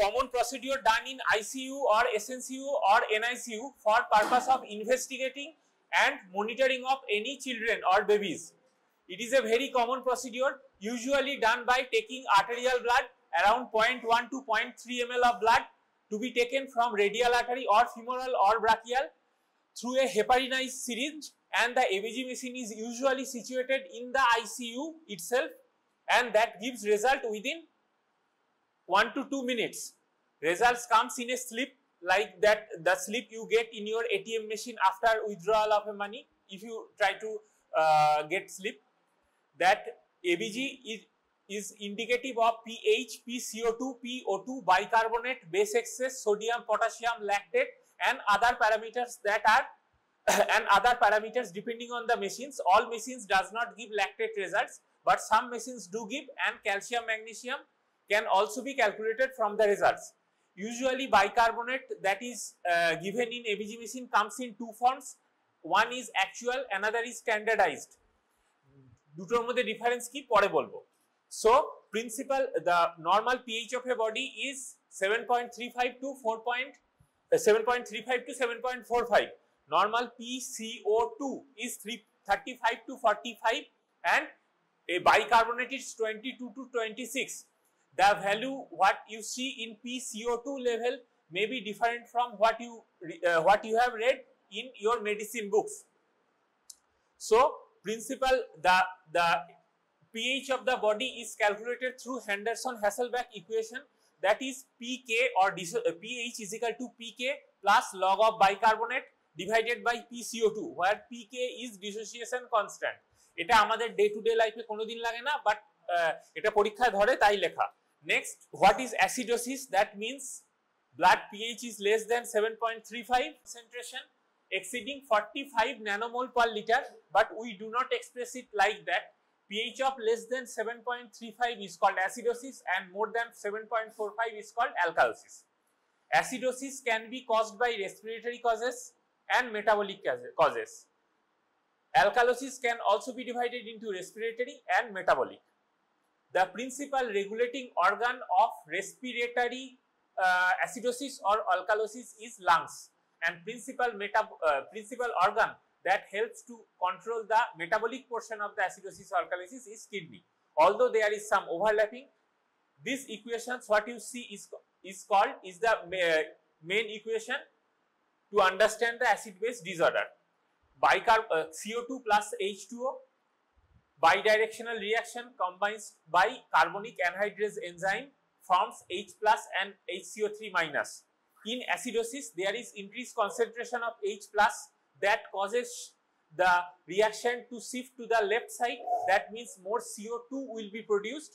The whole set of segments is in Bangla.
common procedure done in ICU or SNCU or NICU for purpose of investigating and monitoring of any children or babies. It is a very common procedure, usually done by taking arterial blood around 0.1 to 0.3 ml of blood to be taken from radial artery or femoral or brachial through a heparinized syringe, and the ABG machine is usually situated in the ICU itself, and that gives result within 1 to 2 minutes. Results comes in a slip like that, the slip you get in your ATM machine after withdrawal of a money. If you try to get slip, that ABG is indicative of pH, PCO2, PO2, bicarbonate, base excess, sodium, potassium, lactate, and other parameters that are and other parameters depending on the machines. All machines does not give lactate results, but some machines do give, and calcium, magnesium can also be calculated from the results. Usually bicarbonate that is given in ABG machine comes in two forms. One is actual, another is standardized. দুটোর মধ্যে ডিফারেন্স কি পরে বলবো। So principle, the normal pH of a body is 7.35 to 7.45, normal PCO2 is 35 to 45, and a bicarbonate is 22 to 26. The value what you see in PCO2 level may be different from what you have read in your medicine books. So principle, the pH of the body is calculated through Henderson-Hasselbalch equation, that is pK or pH is equal to pK plus log of bicarbonate divided by PCO2, where pK is dissociation constant. এটা আমাদের ডে টু ডে লাইফে কোনোদিন লাগে না, বাট এটা পরীক্ষায় ধরে তাই লেখা। Next, what is acidosis? That means blood pH is less than 7.35, concentration exceeding 45 nanomole per liter, but we do not express it like that. pH of less than 7.35 is called acidosis, and more than 7.45 is called alkalosis. Acidosis can be caused by respiratory causes and metabolic causes. Alkalosis can also be divided into respiratory and metabolic. The principal regulating organ of respiratory acidosis or alkalosis is lungs, and principal organ that helps to control the metabolic portion of the acidosis or alkalosis is kidney. Although there is some overlapping, these equations what you see is the main equation to understand the acid base disorder. CO2 plus H2O, bidirectional reaction combines by carbonic anhydrase enzyme forms H plus and HCO3 minus. In acidosis, there is increased concentration of H plus that causes the reaction to shift to the left side. That means more CO2 will be produced.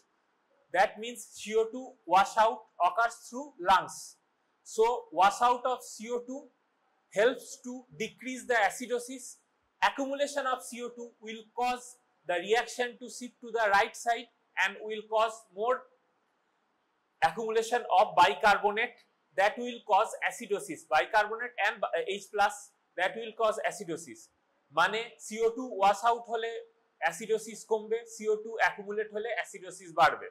That means CO2 washout occurs through lungs. So washout of CO2 helps to decrease the acidosis. Accumulation of CO2 will cause the reaction to shift to the right side and will cause more accumulation of bicarbonate that will cause acidosis. Bicarbonate and H plus that will cause acidosis. মানে CO2 wash out হলে acidosis কমবে, CO2 accumulate হলে acidosis বাড়বে।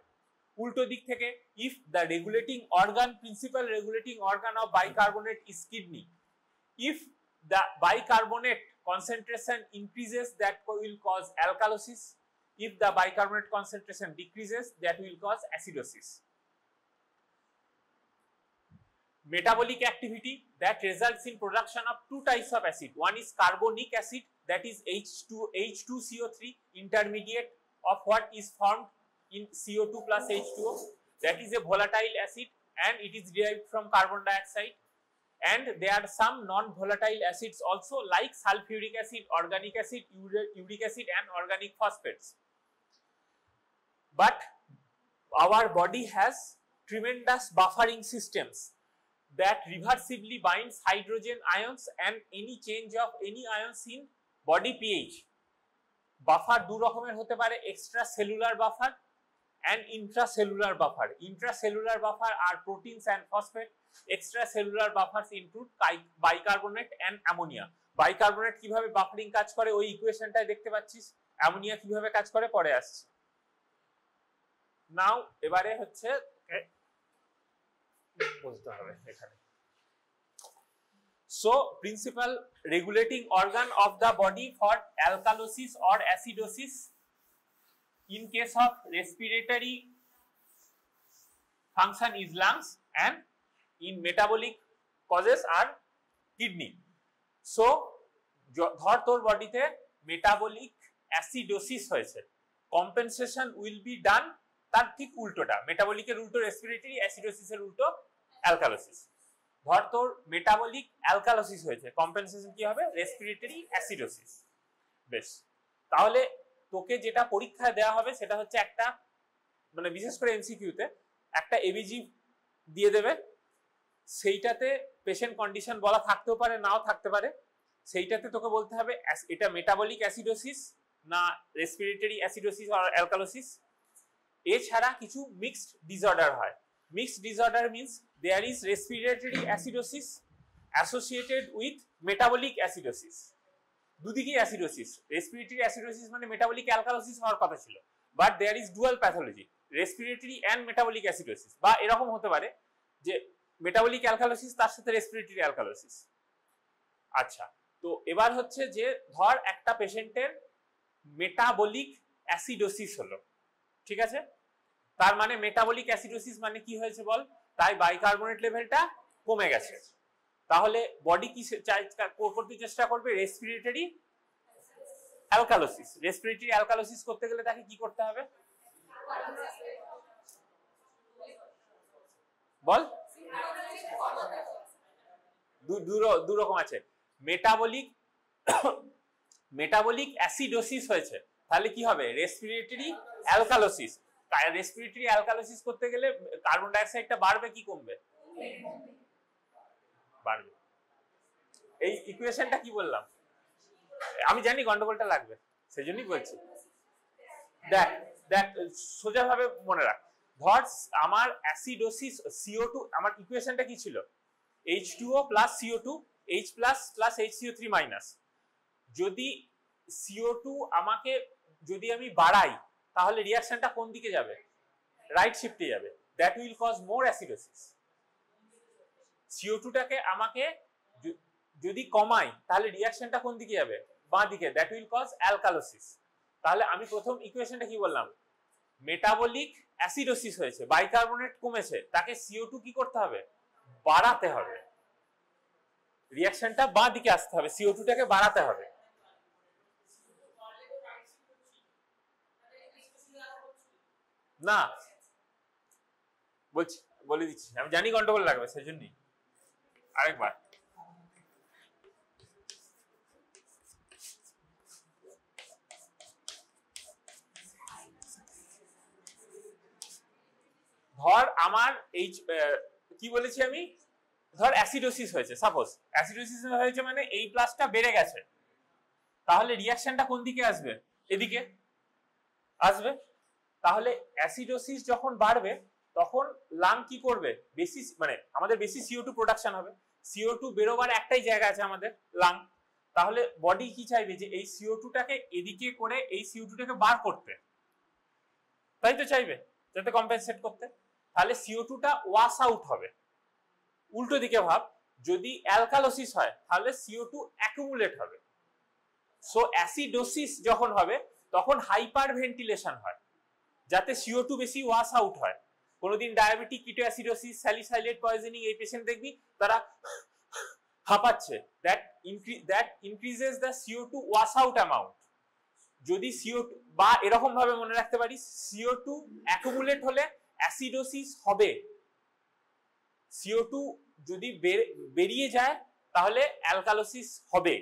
উল্টো দিক থেকে, if the regulating organ, principal regulating organ of bicarbonate is kidney, if the bicarbonate concentration increases, that will cause alkalosis. If the bicarbonate concentration decreases, that will cause acidosis. Metabolic activity that results in production of two types of acid. One is carbonic acid, that is H2CO3, intermediate of what is formed in CO2 plus H2O. That is a volatile acid and it is derived from carbon dioxide. And there are some non-volatile acids also, like sulfuric acid, organic acid, uric acid, and organic phosphates. But our body has tremendous buffering systems that reversibly binds hydrogen ions and any change of any ions in body pH. Buffer দু রকমের হতে পারে, extracellular buffer and intracellular buffer. Intracellular buffer are proteins and phosphate. Extracellular buffers include bicarbonate and ammonia. Bicarbonate কিভাবে বাফারিং কাজ করে ওই ইকুয়েশনটাই দেখতে পাচ্ছিস, অ্যামোনিয়া কিভাবে কাজ করে পরে আসছে। নাও এবারে হচ্ছে বলতে হবে এখানে। So principal regulating organ of the body for alkalosis or acidosis in case of respiratory function is lungs and in metabolic causes are kidney. So ধর তোর বডিতে মেটাবলিক অ্যাসিডোসিস হয়েছে, কম্পেনসেশন উইল বি ডান তার ঠিক উল্টোটা, মেটাবলিকের উল্টো রেসপিরেটরি, অ্যাসিডোসিসের উল্টো অ্যালকালোসিস। ধর তোর মেটাবলিক অ্যালকালোসিস হয়েছে, কম্পেনসেশন কি হবে? Respiratory acidosis. বেশ, তাহলে তোকে যেটা পরীক্ষায় দেওয়া হবে সেটা হচ্ছে একটা, মানে বিশেষ করে এমসিকিউতে একটা এবিজি দিয়ে দেবে, সেইটাতে পেশেন্ট কন্ডিশন বলা থাকতেও পারে নাও থাকতে পারে, সেইটাতে তোকে বলতে হবে এটা মেটাবলিক অ্যাসিডোসিস না রেসপিরেটরি অ্যাসিডোসিস আর অ্যালকালোসিস। এছাড়া কিছু মিক্সড ডিসঅর্ডার হয়। Mixed disorder means there is respiratory acidosis associated with metabolic acidosis. দুদিকেই অ্যাসিডোসিস, রেসপিরেটরি অ্যাসিডোসিস মানে মেটাবলিক অ্যালকালোসিস হওয়ার কথা ছিল, but there is dual pathology, respiratory and metabolic acidosis. বা এরকম হতে পারে যে মেটাবলিক অ্যালকালোসিস তার সাথে রেসপিরেটরি অ্যালকালোসিস। আচ্ছা, তো এবার হচ্ছে যে ধর একটা পেশেন্টের মেটাবলিক অ্যাসিডোসিস হলো, ঠিক আছে, তার মানে মেটাবলিক অ্যাসিডোসিস মানে কি হয়েছে বল? তাই বাইকার্বনেট লেভেলটা কমে গেছে। তাহলে বডি কি করতে চেষ্টা করবে? Respiratory alkalosis. রেসপিরেটরি অ্যালকালোসিস করতে গেলে তাকে কি করতে হবে বল? দু রকম আছে। মেটাবলিক অ্যাসিডোসিস হয়েছে, তাহলে কি হবে? Respiratory alkalosis. রেসপিরেটরি অ্যালকালোসিস করতে গেলে কার্বন ডাই অক্সাইডটা বাড়বে কি কমবে? বাড়বে। এই ইকুয়েশনটা কি বললাম? আমি জানি গন্ডগোলটা লাগবে, সেজন্যই বলছি। দেখ দেখ সোজাভাবে মনে রাখ, ধর আমার অ্যাসিডোসিস CO2, আমার ইকুয়েশনটা কি ছিল? H2O plus CO2 H plus plus HCO3 minus. যদি CO2 আমাকে যদি আমি বাড়াই তাহলে রিঅ্যাকশনটা কোন দিকে যাবে? রাইট শিফটে যাবে। That will cause more acidosis. CO2 টাকে আমাকে যদি কমাই তাহলে রিঅ্যাকশনটা কোন দিকে যাবে? বাঁ দিকে। That will cause alkalosis. তাহলে আমি প্রথম ইকুয়েশনটা কি বললাম? মেটাবলিক অ্যাসিডোসিস হয়েছে, বাইকার্বনেট কমেছে, তাকে CO2 কি করতে হবে? বাড়াতে হবে। রিঅ্যাকশনটা বাঁ দিকে আসতে হবে, CO2 টাকে বাড়াতে হবে। না বলছি, বলে দিচ্ছি, আমি জানি গন্ডগোল লাগবে সেজন্যই। আরেকবার ধর আমার এই কি বলেছি আমি, ধর অ্যাসিডোসিস হয়েছে, সাপোজ অ্যাসিডোসিস হয়েছে মানে এই প্লাসটা বেড়ে গেছে, তাহলে রিঅ্যাকশনটা কোন দিকে আসবে? এদিকে আসবে। তাহলে অ্যাসিডোসিস যখন বাড়বে তখন লাং কি করবে? বেশি, মানে আমাদের বেশি CO2 প্রোডাকশন হবে। CO2 বেরোবার একটাই জায়গা আছে আমাদের, লাং। তাহলে বডি কি চাইবে? যে এই CO2 টাকে এদিকে করে এই CO2 টাকে বার করতে, তাই তো চাইবে, যাতে কম্পেনসেট করতে। তাহলে CO2 টা ওয়াশ আউট হবে। উল্টো দিকে ভাব, যদি অ্যালকালোসিস হয় তাহলে CO2 অ্যাকুমুলেট হবে। সো অ্যাসিডোসিস যখন হবে তখন হাইপার ভেন্টিলেশন হয়, যাতে CO2 বেশি ওয়াশ আউট হয়। কোনোদিন ডায়াবেটিক কিটোঅ্যাসিডোসিস, স্যালিসাইলেট পয়জনিং এই পেশেন্ট দেখবি তারা হাঁপাচ্ছে, that increases the CO2 wash out amount. যদি CO2 বা এরকম ভাবে মনে রাখতে পারিস, CO2 অ্যাকুমুলেট হলে অ্যাসিডোসিস হবে। CO2 যদি বেরিয়ে যায় তাহলে অ্যালকালোসিস হবে।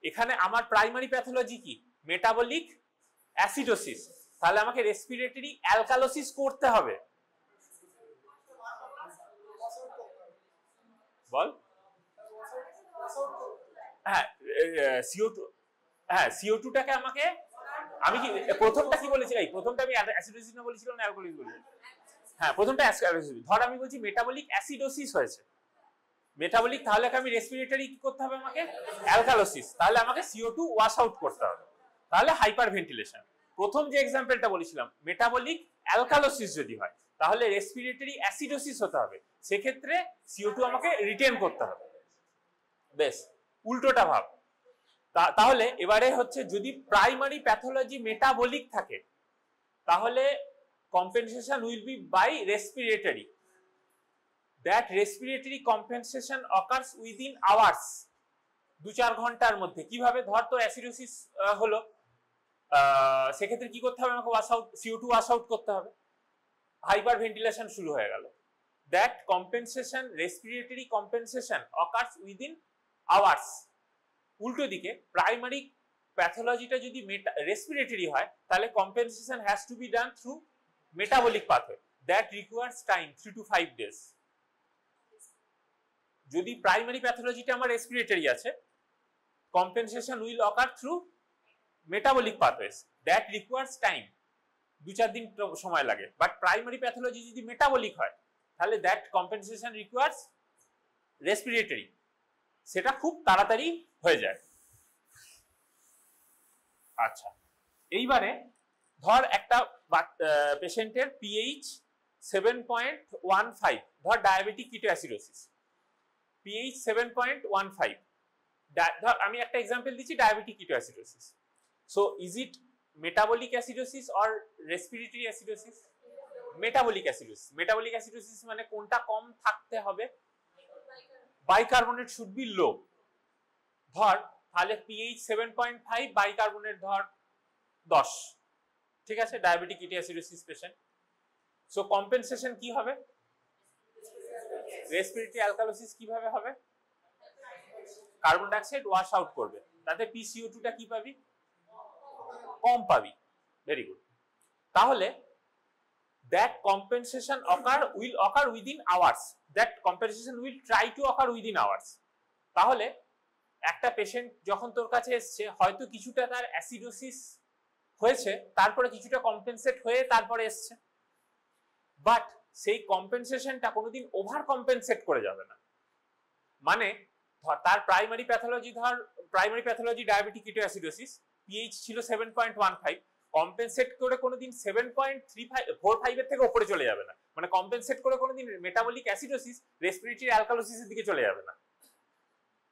এখানে আমার প্রাইমারি প্যাথোলজি কি? Metabolic acidosis. তাহলে আমাকে রেসপিরেটরি অ্যালকালোসিস করতে হবে। বল। হ্যাঁ CO2, হ্যাঁ CO2 টাকে আমাকে, আমি কি প্রথমটা কি বলেছি? এই প্রথমটা আমি অ্যাসিডোসিস না বলেছিলাম না অ্যালকালোসিস বলেছিলাম? হ্যাঁ প্রথমটা অ্যাসিডোসিস। ধর আমি বলছি মেটাবলিক অ্যাসিডোসিস হয়েছে, মেটাবলিক, তাহলে আমি রেসপিরেটরি কি করতে হবে? আমাকে অ্যালকালোসিস, তাহলে আমাকে CO2 ওয়াশ আউট করতে হবে, তাহলে হাইপার ভেন্টিলেশন। প্রথম যে এক্সাম্পলটা বলেছিলাম মেটাবলিক অ্যালকালোসিস যদি হয় তাহলে রেসপিরেটরি অ্যাসিডোসিস হতে হবে, সেক্ষেত্রে CO2 আমাকে রিটেন করতে হবে। বেশ, উল্টোটা ভাব। তাহলে এবারে হচ্ছে যদি প্রাইমারি প্যাথোলজি মেটাবলিক থাকে তাহলে compensation will be by respiratory. That respiratory compensation occurs within hours, 2-4 ঘন্টার মধ্যে। কিভাবে? ধর তো অ্যাসিডোসিস হলো, সেক্ষেত্রে কি করতে হবে? আমাকে wash out, CO2 wash out করতে হবে, হাইপার ভেন্টিলেশন শুরু হয়ে গেল। That compensation, respiratory compensation occurs within hours। উল্টো দিকে প্রাইমারি প্যাথোলজিটা যদি রেসপিরেটরি হয় তাহলে compensation has to be done through metabolic pathway, that requires time 3 to 5 days। যদি প্রাইমারি প্যাথোলজিটা আমার রেসপিরেটরি আছে, compensation will ochre through metabolic pathways, that requires time, 2-4 দিন সময় লাগে। বাট প্রাইমারি প্যাথোলজি যদি মেটাবলিক হয় তাহলে দ্যাট কম্পেনসেশন রিকোয়ার্স রেসপিরেটরি, সেটা খুব তাড়াতাড়ি হয়ে যায়। আচ্ছা, এইবারে ধর একটা পেশেন্টের pH 7.15, ধর ডায়াবেটিক কিটোঅ্যাসিডোসিস, pH 7.15, ধর আমি একটা এক্সাম্পল দিচ্ছি, diabetic ketoacidosis. So is it metabolic acidosis or respiratory acidosis? Metabolic acidosis. Metabolic acidosis মানে কোনটা কম থাকতে হবে? বাইকার্বনেট শুড বি লো। ধর তাহলে pH 7.5, বাইকার্বনেট ধর 10, ঠিক আছে, diabetic ketoacidosis patient. So compensation কি হবে? রেসপিরেটরি অ্যালকালোসিস কিভাবে হবে? Carbon die oxide wash out করবে, তাতে PCO2 টা কি পাবি? কম পাবি। Very good. তাহলে that compensation will occur within hours, that compensation will try to occur within hours। তাহলে একটা পেশেন্ট যখন তোর কাছে এসছে, হয়তো কিছুটা তার অ্যাসিডোসিস হয়েছে, তারপরে কিছুটা কম্পেনসেট হয়ে তারপরে এসছে, বাট সেই কম্পেনসেশনটা কোনোদিন ওভার কম্পেনসেট করে যাবে না। মানে তার primary pathology diabetic ketoacidosis, pH ছিল 7.15, কম্পেনসেট করে কোনোদিন 7.45 এর থেকে উপরে চলে যাবে না। মানে কম্পেনসেট করে কোনোদিন মেটাবলিক অ্যাসিডোসিস রেসপিরেটরি অ্যালকালোসিসের দিকে চলে যাবে না।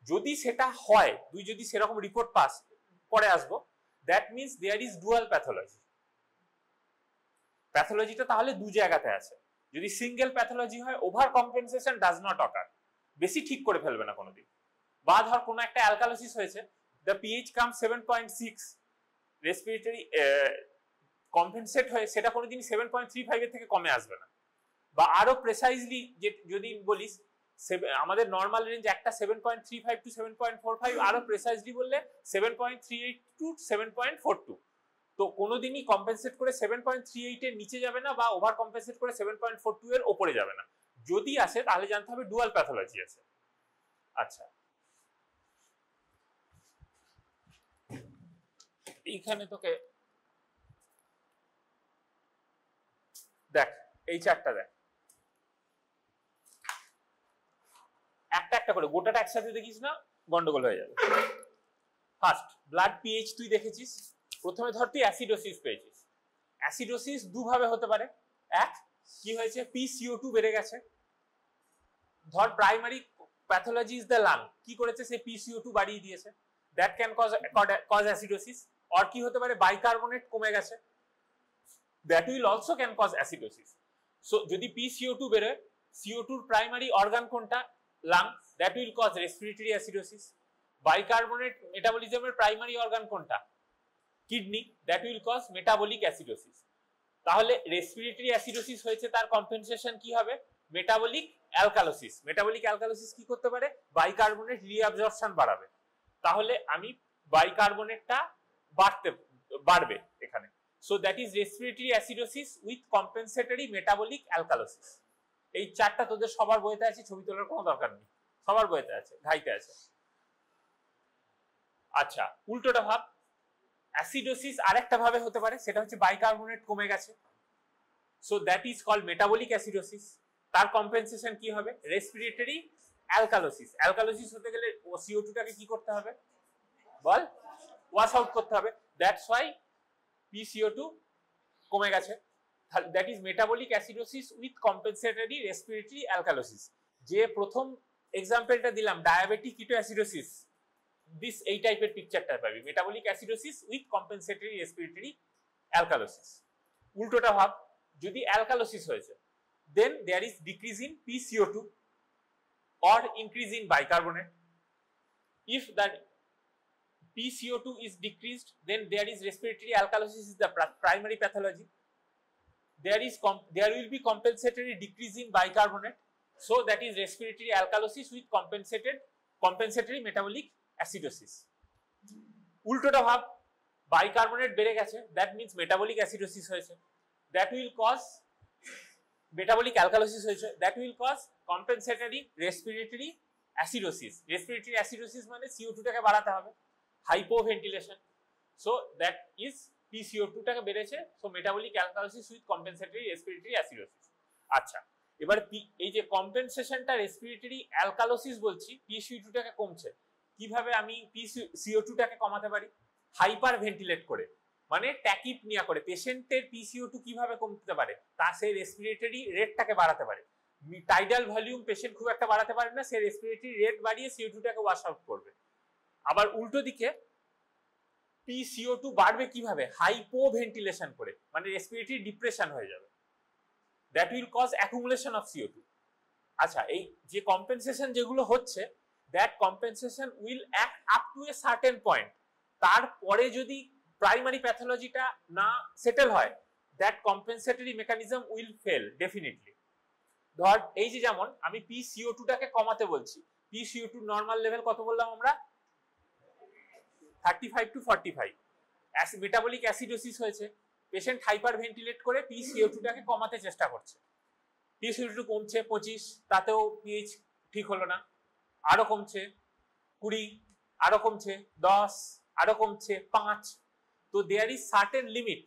যদি সেটা হয়, তুই যদি সেরকম রিপোর্ট পাস, পরে আসবো, that means there is dual pathology. প্যাথোলজিটা তাহলে দু জায়গাতে আছে। যদি সিঙ্গেল প্যাথোলজি হয়, over compensation does not occur, বেশি ঠিক করে ফেলবে না কোনোদিন। বা ধর কোনো একটা অ্যালকালোসিস হয়েছে, the pH come 7.6, respiratory compensate হয়ে সেটা কোনোদিন 7.35 এর থেকে কমে আসবে না। বা আরো প্রেসাইজলি যদি বলিস, আমাদের নর্মাল রেঞ্জ একটা 7.35 to 7.45, আরো প্রেসাইজলি বললে 7.38 to 7.42। তো কোনোদিনই কম্পেনসেট করে 7.38 এর নিচে যাবে না, বা ওভার কম্পেনসেট করে 7.42 এর উপরে যাবে না। যদি আসে তাহলে জানতে হবে ডুয়াল প্যাথোলজি আছে। আচ্ছা, এইখানে তোকে দেখ, এই চারটা দেখ, একটা একটা করে, গোটাটা একসাথে দেখিস না, গন্ডগোল হয়ে যাবে। ফার্স্ট, ব্লাড pH তুই দেখেছিস। প্রথমে ধর তুই অ্যাসিডোসিস পেয়েছিস। অ্যাসিডোসিস দুভাবে হতে পারে। এক, কি হয়েছে? PCO2 বেড়ে গেছে। ধর primary pathology is the lung, কি করেছে? সে PCO2 বাড়িয়ে দিয়েছে, দ্যাট ক্যান কজ অ্যাসিডোসিস। আর কি হতে পারে? বাইকার্বনেট কমে গেছে, that will also can cause acidosis. So যদি PCO2 বেরোয়, CO2 প্রাইমারি অর্গান কোনটা? Lung, that will cause respiratory acidosis. Bicarbonate মেটাবলিজমের প্রাইমারি অর্গান কোনটা? Kidney, that will cause metabolic acidosis. তাহলে রেসপিরেটরি অ্যাসিডোসিস হয়েছে, তার কম্পেনসেশন কি হবে? Metabolic alkalosis. মেটাবলিক অ্যালকালোসিস কি করতে পারে? বাইকার্বনেট রিঅ্যাবজর্পশন বাড়াবে। তাহলে আমি বাইকার্বনেটটা বাড়বে এখানে। So that is respiratory acidosis with compensatory metabolic alkalosis. এই চারটা তোদের সবার বইতে আছে, ছবি তোলার কোনো দরকার নেই, সবার বইতে আছে, ঘাইতে আছে। আচ্ছা, উল্টোটা ভাব, অ্যাসিডোসিস আরেকটা ভাবে হতে পারে, সেটা হচ্ছে বাইকার্বনেট কমে গেছে। So that is called metabolic acidosis. তার কম্পেনসেশন কি হবে? Respiratory alkalosis. অ্যালকালোসিস হতে গেলে CO2 টাকে কি করতে হবে? বল, ওয়াশ আউট করতে হবে। দ্যাটস ওয়াই PCO2 কমে গেছে। That is metabolic acidosis with compensatory respiratory alkalosis. যে প্রথম এক্সাম্পলটা দিলাম ডায়াবেটিক কিটোঅ্যাসিডোসিস, দিস এই টাইপের পিকচারটা পাবি, metabolic acidosis with compensatory respiratory alkalosis. উল্টোটা ভাব, যদি অ্যালকালোসিস হয়েছে then there is decrease in PCO2 or increase in bicarbonate. If that PCO2 is decreased, then there is respiratory alkalosis is the primary pathology. There will be compensatory decrease in bicarbonate, so that is respiratory alkalosis with compensatory metabolic acidosis. উল্টোটা ভাব, bicarbonate বেড়ে গেছে, that means metabolic acidosis হয়েছে, that will cause metabolic alkalosis হয়েছে, that will cause compensatory respiratory acidosis. Respiratory acidosis মানে CO2 টাকে বাড়াতে হবে, hypoventilation, so that is PCO2 টাকে বেড়েছে, so metabolic alkalosis with compensatory respiratory acidosis. আচ্ছা, এবার এই যে কম্পেনসেশনটা রেসপিরেটরি অ্যালকালোসিস বলছি, PCO2 টাকে কমছে, কিভাবে আমি PCO2 টাকে কমাতে পারি? হাইপার ভেন্টিলেট করে, মানে ট্যাকিপনিয়া করে। পেশেন্টের PCO2 কিভাবে কমতে পারে? তা সে রেসপিরেটরি রেটটাকে বাড়াতে পারে। টাইডাল ভলিউম পেশেন্ট খুব একটা বাড়াতে পারে না, সে রেসপিরেটরি রেট বাড়িয়ে CO2 টাকে ওয়াশ আউট করবে। আবার উল্টো দিকে PCO2 বাড়বে কিভাবে? হাইপো ভেন্টিলেশন করে, মানে রেসপিরেটরি ডিপ্রেশন হয়ে যাবে, that will cause accumulation of CO2। আচ্ছা, এই যে কম্পেনসেশন যেগুলো হচ্ছে, that compensation will act up to a certain point, তারপরে যদি প্রাইমারি প্যাথোলজিটা না সেটেল হয়, that compensatory mechanism will fail definitely. ধর এই যে যেমন আমি PCO2 টাকে কমাতে বলছি, PCO2 নরমাল লেভেল কত বললাম আমরা? 35 to 45। মেটাবলিক অ্যাসিডোসিস হয়েছে, পেশেন্ট হাইপার ভেন্টিলেট করে PCO2 টাকে কমাতে চেষ্টা করছে, PCO2 কমছে 25, তাতেও পিএইচ ঠিক হলো না, আরো কমছে 20, আরো কমছে 10, আরো কমছে 5। তো there is certain limit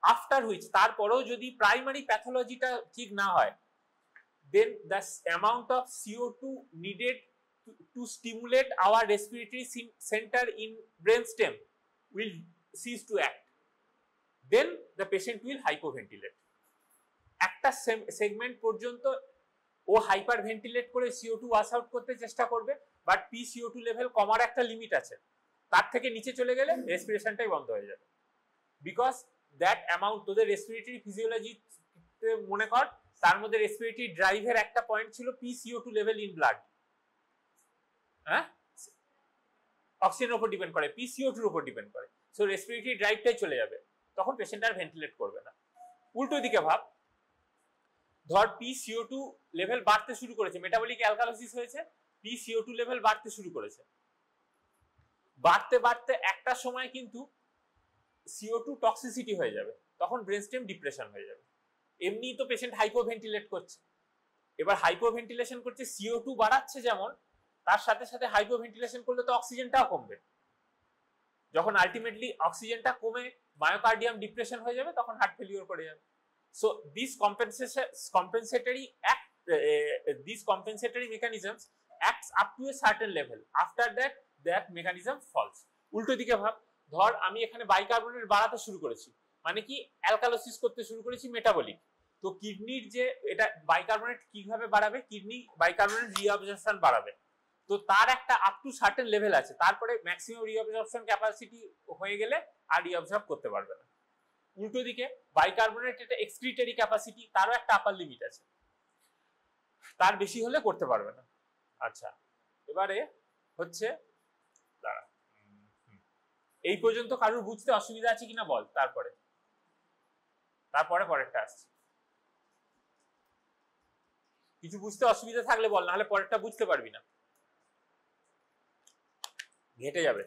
after which, তারপরেও যদি প্রাইমারি প্যাথোলজিটা ঠিক না হয়, then the amount of CO2 needed to stimulate our respiratory center in brainstem will cease to act, then the patient will hypoventilate. একটা সেগমেন্ট পর্যন্ত ও হাইপার ভেন্টিলেট করে CO2 ওয়াশ আউট করতে চেষ্টা করবে, বাট PCO2 লেভেল কমার একটা লিমিট আছে, তার থেকে নিচে চলে গেলে রেসপিরেশনটাই বন্ধ হয়ে যাবে। বিকজ দ্যাট অ্যামাউন্ট, তোদের রেসপিরেটরি ফিজিওলজি মনে কর, তার মধ্যে রেসপিরেটরি ড্রাইভের একটা পয়েন্ট ছিল PCO2 লেভেল ইন ব্লাড, হ্যাঁ, অক্সিজেনের উপর ডিপেন্ড করে, PCO2 এর উপর ডিপেন্ড করে, সো রেসপিরেটরি ড্রাইভটাই চলে যাবে, তখন পেশেন্ট আর ভেন্টিলেট করবে না। উল্টো দিকে ভাব, ধর PCO2 লেভেল বাড়তে শুরু করেছে, মেটাবলিক অ্যালকালোসিস হয়েছে, PCO2 লেভেল বাড়তে শুরু করেছে, বাড়তে বাড়তে একটা সময় কিন্তু CO2 টক্সিসিটি হয়ে যাবে, তখন ব্রেনস্টেম ডিপ্রেশন হয়ে যাবে। এমনি তো পেশেন্ট হাইপোভেন্টিলেট করছে, এবার হাইপোভেন্টিলেশন করছে, CO2 বাড়াচ্ছে যেমন, তার সাথে সাথে হাইপোভেন্টিলেশন করলে তো অক্সিজেনটাও কমবে, যখন আলটিমেটলি অক্সিজেনটা কমে মায়োকার্ডিয়াম ডিপ্রেশন হয়ে যাবে, তখন হার্ট ফেলিওর করে যাবে। So this compensatory mechanisms acts up to a certain level, after that mechanism falls. উল্টো দিকে ভাব, ধর আমি এখানে বাইকার্বনেট বাড়াতে শুরু করেছি, মানে কি অ্যালকালোসিস করতে শুরু করেছি মেটাবলিক, তো কিডনির যে এটা বাইকার্বনেট কিভাবে বাড়াবে, কিডনি বাইকার্বনেট রিঅবজর্পশন বাড়াবে, তো তার একটা আপ টু সার্টেন লেভেল আছে, তারপরে ম্যাক্সিমাম রিঅবজর্পশন ক্যাপাসিটি হয়ে গেলে আর রিঅবজর্ব করতে পারবে না। উল্টো দিকে বাইকার্বনেট এটা এক্সক্রিটরি ক্যাপাসিটি, তারও একটা আপার লিমিট আছে, তার বেশি হলে করতে পারবে না। আচ্ছা, এবারে হচ্ছে দাঁড়া, এই পর্যন্ত কারোর বুঝতে অসুবিধা আছে কিনা বল, তারপরে পরেরটা আসছে। কিছু বুঝতে অসুবিধা থাকলে বল, নাহলে পরেরটা বুঝতে পারবি না, ঘেটে যাবে।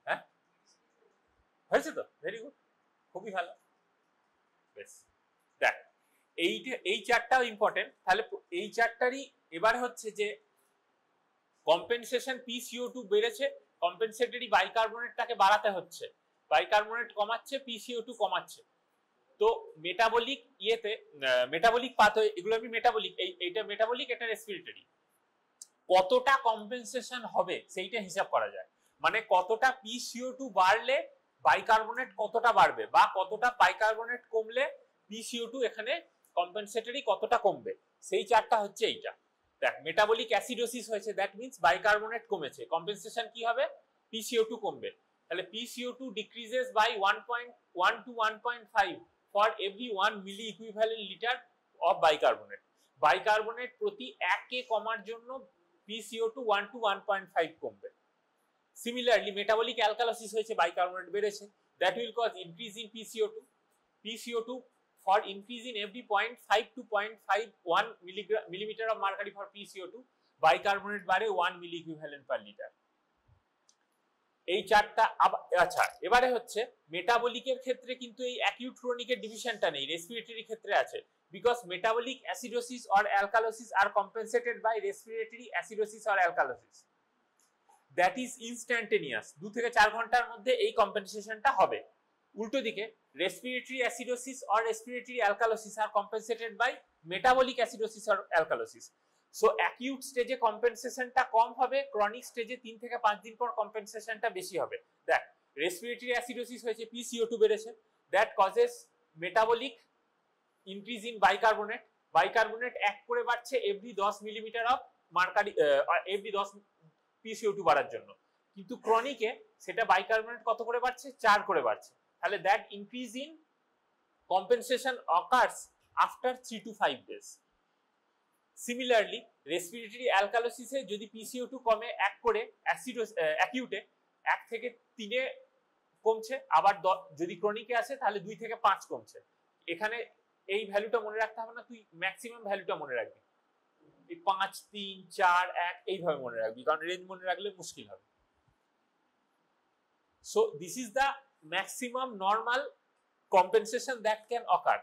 হ্যাঁ, হয়েছে তো, ভেরি গুড, খুবই ভালো। বেশ, দেখ এই চারটাও ইম্পর্টেন্ট, তাহলে এই চারটারই এবার হচ্ছে যে কম্পেনসেশন PCO2 বেড়েছে, কম্পেনসেটরি বাইকার্বনেটটাকে বাড়াতে হচ্ছে, বাইকার্বনেট কমাচ্ছে, PCO2 কমাচ্ছে। তো মেটাবলিক মেটাবলিক পাথওয়ে, এগুলো আমি মেটাবলিক, এইটা মেটাবলিক, এটা রেসপিরেটরি, কতটা কম্পেনসেশন হবে সেইটা হিসাব করা যায়, মানে কতটা PCO2 বাড়লে বাইকার্বনেট কতটা বাড়বে বা কতটা বাইকার্বনেট কমলে PCO2 এখানে কম্পেনসেটরি কতটা কমবে, সেই চার্টটা হচ্ছে এইটা। দেখ মেটাবলিক অ্যাসিডোসিস হয়েছে, দ্যাট মিন্স বাইকার্বনেট কমেছে, কম্পেনসেশন কি হবে, PCO2 কমবে। তাহলে PCO2 decreases by 1.1 to 1.5 for every 1 milliequivalent litre of bicarbonate. Bicarbonate প্রতি 1 কে কমার জন্য PCO2 1 to 1.5 কমবে। সিমিলারলি মেটাবলিক অ্যালকালোসিস হয়েছে, বাইকার্বনেট বেড়েছে, that will cause increase in PCO2। PCO2 for increase in every 0.5 to 0.51 millimeter of mercury for PCO2, bicarbonate বাড়ে 1 মিলি ইকুইভ্যালেন্ট পার লিটার। এই চারটা। আচ্ছা এবারে হচ্ছে মেটাবলিকের ক্ষেত্রে কিন্তু এই অ্যাকিউট ক্রনিকের ডিভিশনটা নেই, রেসপিরেটরি ক্ষেত্রে আছে, because metabolic acidosis or alkalosis are compensated by respiratory acidosis or alkalosis, that is instantaneous. 2 থেকে 4 ঘন্টার মধ্যে এই কম্পেনসেশনটা হবে। উল্টো দিকে respiratory acidosis or respiratory alkalosis are compensated by metabolic acidosis or alkalosis. So acute স্টেজে কম্পেনসেশনটা কম হবে, ক্রনিক স্টেজে 3 থেকে 5 দিন পর কম্পেনসেশনটা বেশি হবে। দেখ রেসপিরেটরি অ্যাসিডোসিস হয়েছে, PCO2 বেড়েছে, that causes metabolic increase in bicarbonate. Bicarbonate 1 করে বাড়ছে every 10 millimetre of mercury, every 10 PCO2 বাড়ার জন্য। কিন্তু ক্রনিকে সেটা বাইকার্বনেট কত করে বাড়ছে, 4 করে বাড়ছে। তাহলে that increase in compensation occurs after 3 to 5 days। Similarly respiratory অ্যালকালোসিসে যদি PCO2 কমে 1 করে, অ্যাকিউটে 1 থেকে 3 এ কমছে, আবার যদি ক্রনিকে আসে তাহলে 2 থেকে 5 কমছে। এখানে এই ভ্যালুটা মনে রাখতে হবে না, তুই ম্যাক্সিমাম ভ্যালুটা মনে রাখবি, 5 3 4 1 এইভাবে মনে রাখবি, কারণ রেঞ্জ মনে রাখলে মুশকিল হবে। So this is the maximum normal compensation that can occur।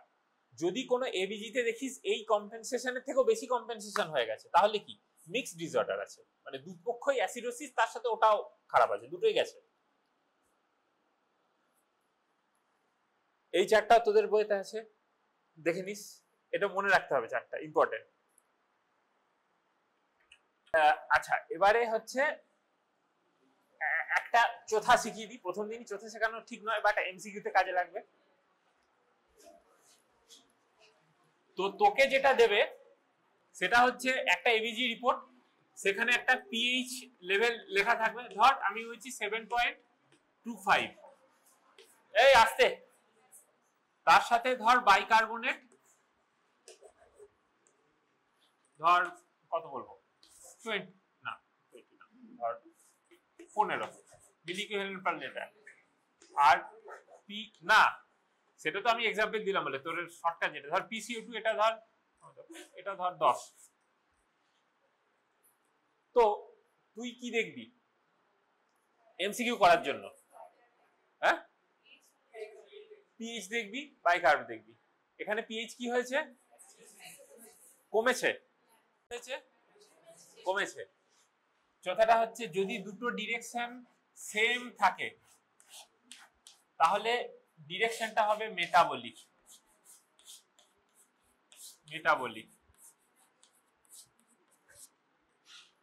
যদি কোনো ABG তে দেখিস এই কম্পেনসেশনের থেকেও বেশি কম্পেনসেশন হয়ে গেছে, তাহলে কি মিক্সড ডিসঅর্ডার আছে, মানে দুপক্ষই অ্যাসিডোসিস, তার সাথে ওটাও খারাপ আছে, দুটোই গেছে। এই চারটা তোদের বইতে আছে, দেখে নিস, এটা মনে রাখতে হবে, চারটা ইম্পর্টেন্ট। আচ্ছা এবারে হচ্ছে একটা চোথা শিখিয়ে দিই। প্রথম দিনই চোথা শেখানো ঠিক নয়, বাট MCQ তে কাজে লাগবে। তো তোকে যেটা দেবে সেটা হচ্ছে একটা ABG রিপোর্ট, সেখানে একটা pH লেভেল লেখা থাকবে। ধর আমি হচ্ছি 7.25, এই আসতে, তার সাথে ধর বাইকার্বনেট ধর কত বলবো, 20 না, ধর 15 মিলি ইকুইভ্যালেন্ট পার লিটার। আর পি না, সেটা তো আমি এক্সাম্পল দিলাম বলে, তোর শর্টকাট যেটা ধর PCO2 এটা ধর 10। তো তুই কি দেখবি MCQ করার জন্য? হ্যাঁ, pH দেখবি, বাইকার্ব দেখবি। এখানে pH কি হয়েছে, কমেছে, কমেছে। চৌথাটা হচ্ছে যদি দুটো ডিরেকশন সেম থাকে তাহলে ডিরেকশনটা হবে মেটাবলিক। মেটাবলিক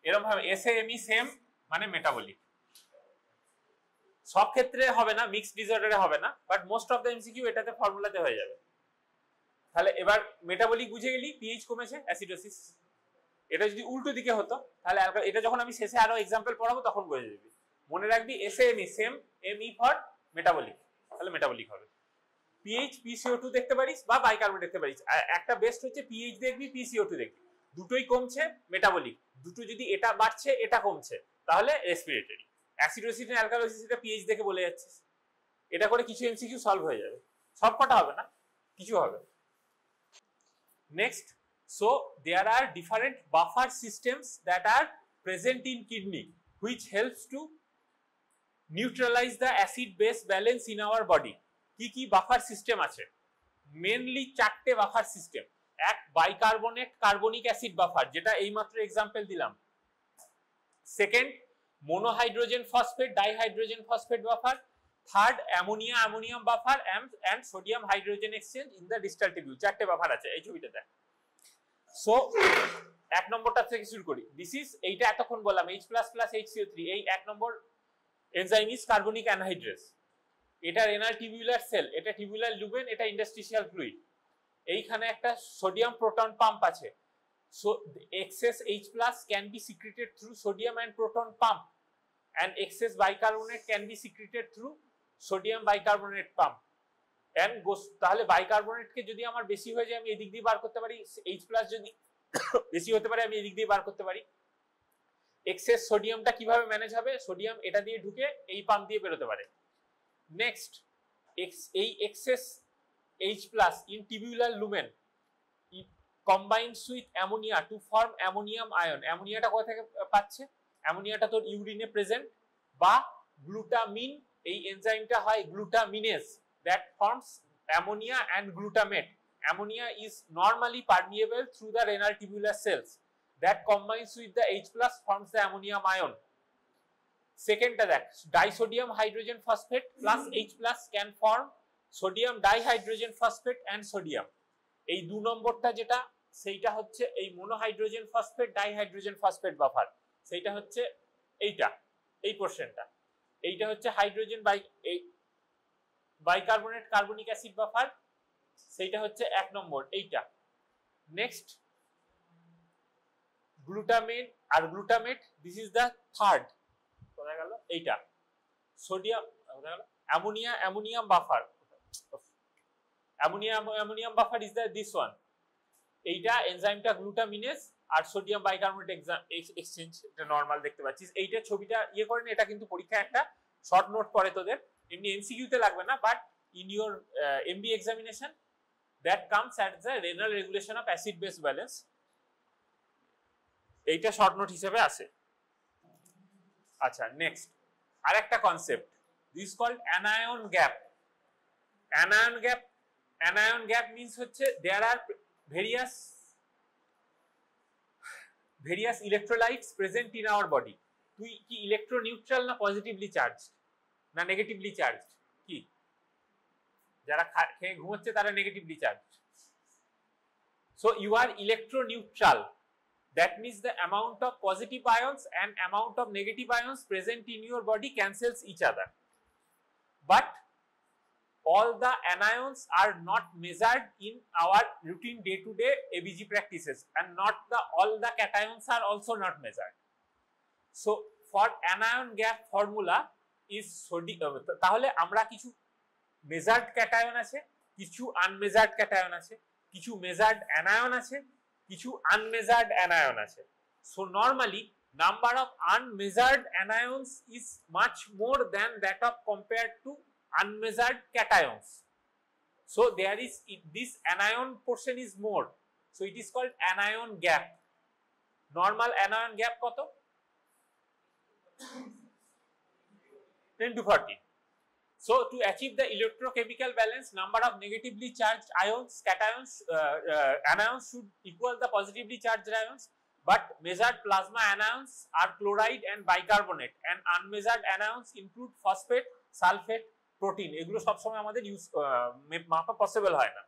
এরকম ভাবে SAME সেম মানে মেটাবলিক। সব ক্ষেত্রে হবে না, মিক্সড ডিসঅর্ডারে হবে না, but most of the MCQ এটাতে ফর্মুলাতে হয়ে যাবে। তাহলে এবার মেটাবলিক বুঝে গেলি, pH কমেছে, অ্যাসিডোসিস। এটা যদি উল্টো দিকে হতো তাহলে এটা যখন আমি শেষে আরো এক্সাম্পল পড়াবো তখন বুঝে যাবি। মনে রাখবি SAME same, ME for metabolic, তাহলে মেটাবলিক হবে। pH PCO2 দেখতে পারিস বা বাইকার্বনেট দেখতে পারিস। একটা বেস্ট হচ্ছে pH দেখবি, PCO2 দেখবি, দুটোই কমছে মেটাবলিক। দুটো যদি এটা বাড়ছে এটা কমছে তাহলে রেসপিরেটরি। অ্যাসিডোসিস এন্ড অ্যালকালোসিস এটা pH দেখে বলে যাচ্ছিস। এটা করে কিছু MCQ সলভ হয়ে যাবে, সব কটা হবে না, কিছু হবে। Next, so there are different buffer systems that are present in kidney which helps to neutralize the acid base balance in our body। কি কি বাফার সিস্টেম আছে? মেইনলি 4টে বাফার সিস্টেম। এক, বাইকার্বনেট কার্বনিক অ্যাসিড বাফার, যেটা এইমাত্র এক্সাম্পল দিলাম। Second, monohydrogen phosphate dihydrogen phosphate buffer. Third, ammonia ammonium buffer and sodium hydrogen exchange in the distal tubule. 4টে বাফার আছে এই ছবিটা দেখ। সো এক নম্বরটা থেকে শুরু করি। দিস ইজ, এইটা এতক্ষণ বললাম H++ HCO3, এই এক নম্বর এনজাইম ইজ কার্বনিক অ্যানহাইড্রেস। এটা রেনাল টিবিউলার সেল, এটা টিবিউলার লুমেন, এটা ইন্টারস্টিশিয়াল ফ্লুইড। এইখানে একটা সোডিয়াম প্রোটন পাম্প আছে। So excess H plus can be secreted through sodium and proton pump, and excess bicarbonate can be secreted through sodium bicarbonate pump and goes, তাহলে বাইকার্বনেট কে যদি আমার বেশি হয়ে যায় আমি এদিক দিয়ে বার করতে পারি, H plus যদি বেশি হতে পারে আমি এদিক দিয়ে বার করতে পারি। এক্সেস সোডিয়ামটা কিভাবে ম্যানেজ হবে, সোডিয়াম এটা দিয়ে ঢুকে এই পাম্প দিয়ে বেরোতে পারে। নেক্সট, এই access H plus in tubular lumen combines with ammonia to form ammonium ion। অ্যামোনিয়াটা কোথা থেকে পাচ্ছে, অ্যামোনিয়াটা তোর ইউরিনে প্রেজেন্ট, বা গ্লুটামিন, এই এনজাইমটা হয় গ্লুটামিনেজ that forms ammonia and glutamate। Ammonia is normally permeable through the renal tubular cells that combines with the H plus forms the ammonium ion। সেকেন্ডটা দেখ, disodium hydrogen phosphate plus H plus can form sodium dihydrogen phosphate and sodium। এই 2 নম্বরটা যেটা সেইটা হচ্ছে এই monohydrogen phosphate dihydrogen phosphate buffer, সেইটা হচ্ছে এইটা, এই পোরশনটা। এইটা হচ্ছে hydrogen bicarbonate carbonic acid buffer, সেইটা হচ্ছে 1 নম্বর এইটা। নেক্সট গ্লুটামেট আর glutamate, this is the third, কোথায় গেল এইটা, সোডিয়াম কোথায় গেল, ammonium buffer, ammonium buffer is the this one. এইটা এনজাইমটা গ্লুটামিনেজ আর সোডিয়াম বাইকার্বনেট এক্সচেঞ্জ, এটা নরমাল দেখতে পাচ্ছিস। এইটা ছবিটা ইয়ে করেন, এটা কিন্তু পরীক্ষা একটা শর্ট নোট পড়ে তোদের, এমনি এমসিকিউ তে লাগবে না, but in your MB examination that comes at the renal regulation of acid base balance, এইটা শর্ট নোট হিসেবে আসে। আচ্ছা, নেক্সট আরেকটা concept, this called anion gap. Anion gap means হচ্ছে there R various electrolytes present in our body। তুই কি ইলেকট্রোনিউট্রাল না পজিটিভলি চার্জ না নেগেটিভলি চার্জ? কি যারা খেয়ে ঘুমোচ্ছে তারা negatively charge. So you are electroneutral, that means the amount of positive ions and amount of negative ions present in your body cancels each other, but all the anions are not measured in our routine day-to-day ABG practices, and all the cations are also not measured। So for anion gap formula is sodium, তাহলে আমরা কিছু measured cation আছে, কিছু unmeasured cation আছে, কিছু measured anion আছে, কিছু unmeasured anion আছে। So normally number of unmeasured anions is much more than that of compared to unmeasured cations। So there is this anion portion is more, so it is called anion gap। Normal anion gap কত? 10 to 40। So to achieve the electrochemical balance, number of negatively charged ions, cations, anions should equal the positively charged ions, but measured plasma anions are chloride and bicarbonate, and unmeasured anions include phosphate, sulfate, protein. এগুলো সবসময় আমাদের ইউজ মাপা পসিবল হয় না।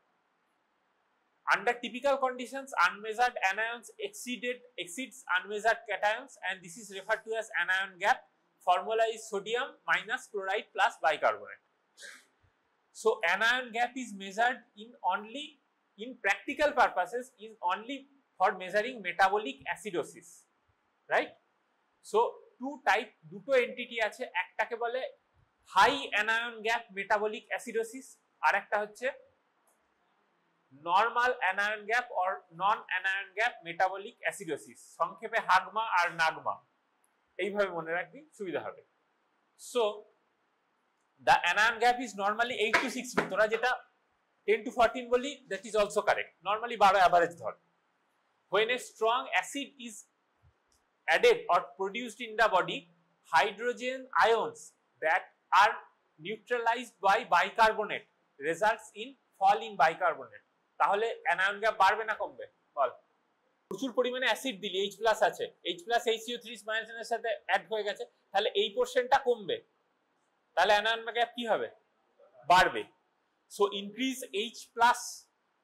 Under typical conditions, unmeasured anions exceeds unmeasured cations, and this is referred to as anion gap। Formula is sodium minus chloride plus bicarbonate। So anion gap is measured in practical purposes is only for measuring metabolic acidosis, right? So দুটো এন্টিটি আছে, একটাকে বলে high anion gap metabolic acidosis, আর একটা হচ্ছে normal anion gap or non anion gap metabolic acidosis, সংক্ষেপে হাগমা আর নাগমা, এইভাবে মনে রাখবি, সুবিধা হবে। So the anion gap is normally 8 to 16, তোরা যেটা 10 to 14 বলি that is also correct, normally 12 average ধর। When a strong acid is added or produced in the body, hydrogen ions that are neutralized by bicarbonate results in fall in bicarbonate। তাহলে অ্যানায়ন গ্যাপ বাড়বে না কমবে বল? প্রচুর পরিমাণে অ্যাসিড দিলি, H প্লাস আছে, H প্লাস HCO3 এর সাথে অ্যাড হয়ে গেছে, তাহলে এই পোরশনটা কমবে, তাহলে অ্যানায়ন গ্যাপ কি হবে? বাড়বে। So increase H plus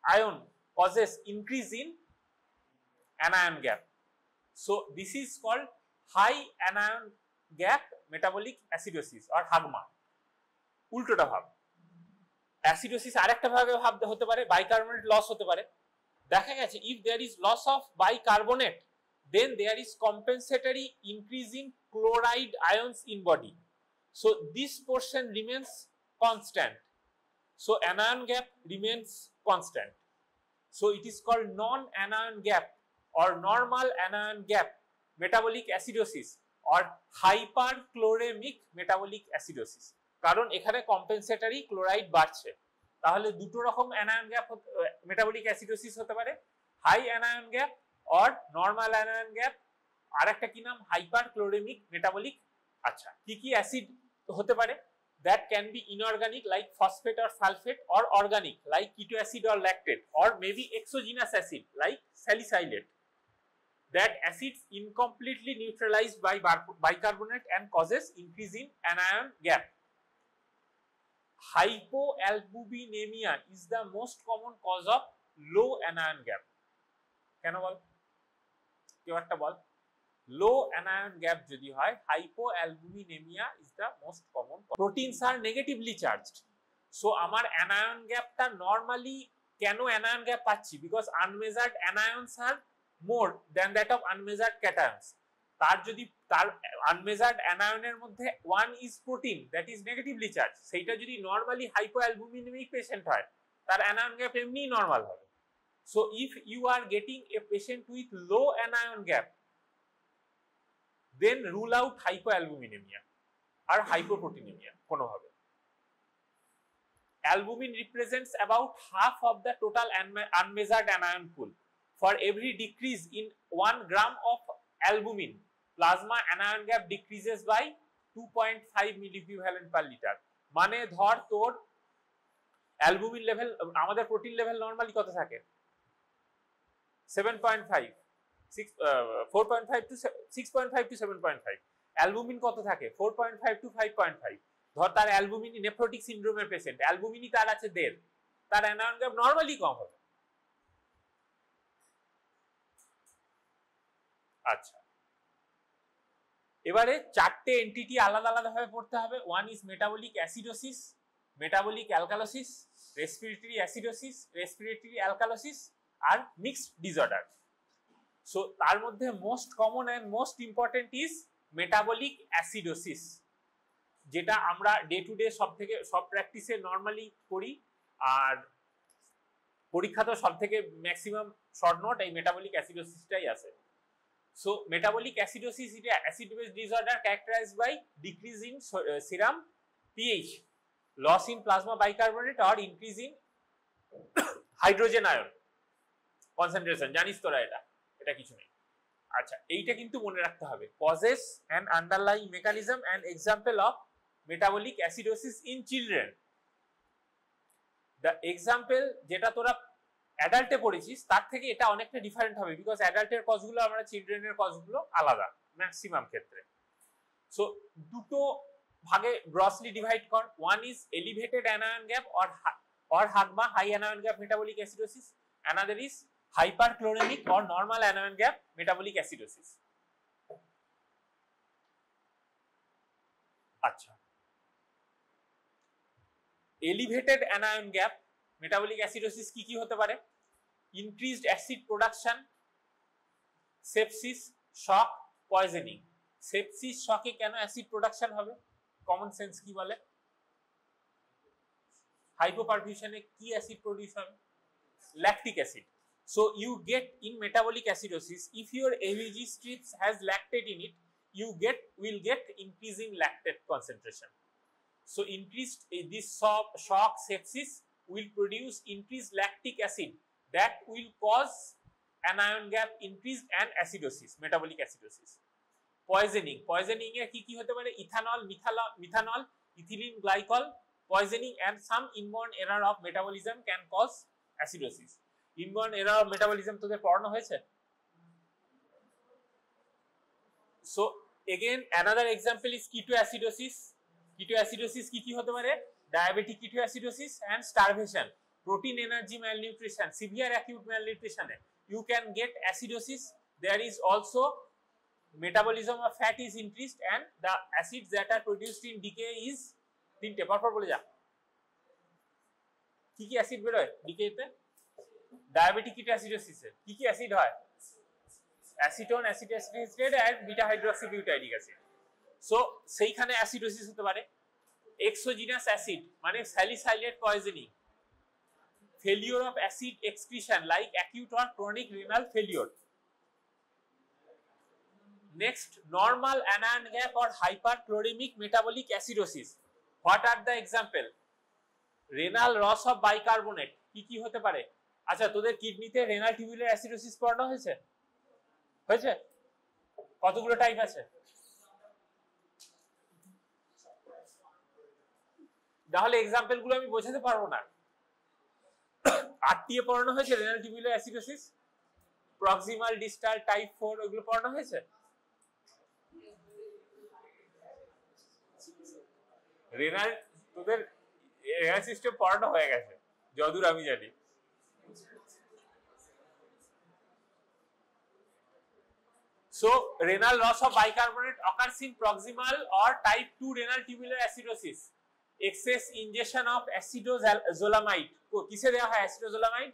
ion causes increase in anion gap। So this is called high anion gap metabolic acidosis or HAGMA। উল্টোটা ভাব, অ্যাসিডোসিস আরেকটা ভাবে ভাবতে হতে পারে, বাইকার্বনেট লস হতে পারে। দেখা গেছে if there is loss of bicarbonate then there is compensatory increase in chloride ions in body, so this portion remains constant, so anion gap remains constant, so it is called non-anion gap or normal anion gap metabolic acidosis or hyperchloremic metabolic acidosis, কারণ এখানে কম্পেনসেটরি ক্লোরাইড বাড়ছে। তাহলে দুটো রকম অ্যানায়ন গ্যাপ মেটাবলিক অ্যাসিডোসিস হতে পারে, high anion gap or normal anion gap, আর একটা কি নাম, হাইপারক্লোরেমিক মেটাবলিক। আচ্ছা, কি কি অ্যাসিড হতে পারে? That can be inorganic like phosphate or sulphate, or organic like keto acid or lactate, or maybe exogenous acid like salicylate. That acids incompletely neutralized by bicarbonate and causes increase in anion gap. Hypoalbuminemia is the most common cause of low anion gap. কেন বল? কেউ একটা বল। Low anion gap যদি হয়, hypoalbuminemia is the most common cause. Proteins are negatively charged. So আমার anion gapটা normally কেন anion gap পাচ্ছি? Because unmeasured anions are more than that of unmeasured cations. তার যদি তার আনমেজার্ড অ্যানায়নের মধ্যে 1 is protein that is negatively charged, সেইটা যদি নরমালি হাইপোঅ্যালবুমিনেমিক পেশেন্ট হয়, তার অ্যানায়ন গ্যাপ এমনি নরমাল হবে। So if you are getting a patient with low anion gap, then rule out hypoalbuminaemia আর হাইপোপ্রোটিনেমিয়া কোনোভাবে। Albumin represents about half of the total unmeasured anion pool. For every decrease in 1 gram of albumin, plasma anion gap decreases by 2.5 milliequivalent per liter. মানে ধর তোর অ্যালবুমিন লেভেল, আমাদের প্রোটিন লেভেল নরমালি কত থাকে? 7.5, 4.5 to 6.5 to 7.5। অ্যালবুমিন কত থাকে? 4.5 to 5.5। ধর তার অ্যালবুমিন নেফ্রোটিক সিনড্রোমের পেশেন্ট, অ্যালবুমিনই তার আছে 1.5, তার অ্যানায়ন গ্যাপ নরমালি কম হবে। আচ্ছা, এবারে চারটে এন্টিটি আলাদা আলাদা ভাবে পড়তে হবে। One is metabolic acidosis, metabolic alkalosis, respiratory acidosis, respiratory alkalosis আর মিক্সড ডিসঅর্ডার। সো তার মধ্যে most common and most important is metabolic acidosis, যেটা আমরা ডে টু ডে সব প্র্যাকটিসে নর্মালি করি, আর পরীক্ষা তো সব থেকে ম্যাক্সিমাম শর্ট নোট এই মেটাবলিক অ্যাসিডোসিসটাই আছে। So metabolic acidosis is an acid-base disorder characterized by decrease in serum pH, loss in plasma bicarbonate or increase in hydrogen ion concentration. জানিস তোরা এটা কিছু নেই। আচ্ছা, এইটা কিন্তু মনে রাখতে হবে। Causes and underlying mechanism and example of metabolic acidosis in children. The example যেটা তোরা অ্যাডাল্টে পড়েছিস তার থেকে এটা অনেকটা ডিফারেন্ট হবে, বিকজ অ্যাডাল্টের কজগুলো আমরা চিলড্রেনের কজগুলো আলাদা ম্যাক্সিমাম ক্ষেত্রে। সো দুটো ভাগে গ্রসলি ডিভাইড কর। One is elevated anion gap or HAGMA high anion gap metabolic acidosis, another is hyperchloraemic or normal anion gap metabolic acidosis. আচ্ছা, elevated anion gap metabolic acidosis কি কি হতে পারে? Increased acid production, sepsis, shock, poisoning. Sepsis শকে কেন অ্যাসিড প্রোডাকশন হবে? কমন সেন্স কি বলে? হাইপোপারফিউশনে কি অ্যাসিড প্রোডিউস হবে? Lactic acid. So you get in metabolic acidosis, if your AVG strips has lactate in it, you will get increasing lactate concentration. So increased this shock sepsis will produce increased lactic acid that will cause anion gap increase and acidosis, metabolic acidosis. Poisoning এ কি হতে পারে? Ethanol, methanol, ethylene glycol poisoning and some inborn error of metabolism can cause acidosis. Inborn error of metabolism তোদের পড়ানো হয়েছে? So again another example is ketoacidosis. Ketoacidosis কি হতে পারে? Diabetic ketoacidosis and starvation, protein energy malnutrition, severe acute malnutrition. You can get acidosis. There is also metabolism of fat is increased and the acids that are produced in decay is তিনটে পরপর বলে যা। কি কি অ্যাসিড বেরোয় ডিকেতে? ডায়াবেটিক কিটোঅ্যাসিডোসিসে কি কি অ্যাসিড হয়? অ্যাসিটোন, অ্যাসিটাইলসাইড আর বিটা হাইড্রোক্সিবিউটাইরিক অ্যাসিড। সো সেইখানে অ্যাসিডোসিস হতে পারে। এক্সোজিনাস অ্যাসিড মানে salicylate poisoning, failure of acid excretion like acute or chronic renal failure. Next, normal anion gap or hyperchloremic metabolic acidosis. What are the example? Renal loss of bicarbonate কি কি হতে পারে? আচ্ছা, তোদের কিডনিতে রেনাল টিউবুলার অ্যাসিডোসিস পড়ানো হয়েছে? হয়েছে? কতগুলো টাইপ আছে? তাহলে এক্সাম্পল গুলো আমি বোঝাতে পারবো না। আরটিএ পড়ানো হয়েছে, renal tubular acidosis, proximal distal type 4 ওগুলো পড়ানো হয়েছে? রেনাল তোদের রেনাল সিস্টেম পড়ানো হয়ে গেছে যতদূর আমি জানি। So renal loss of bicarbonate occurs in proximal or type 2 renal tubular acidosis. Excess ingestion of acidozolamide. কিসে দেওয়া হয় অ্যাসিডোজোলামাইড?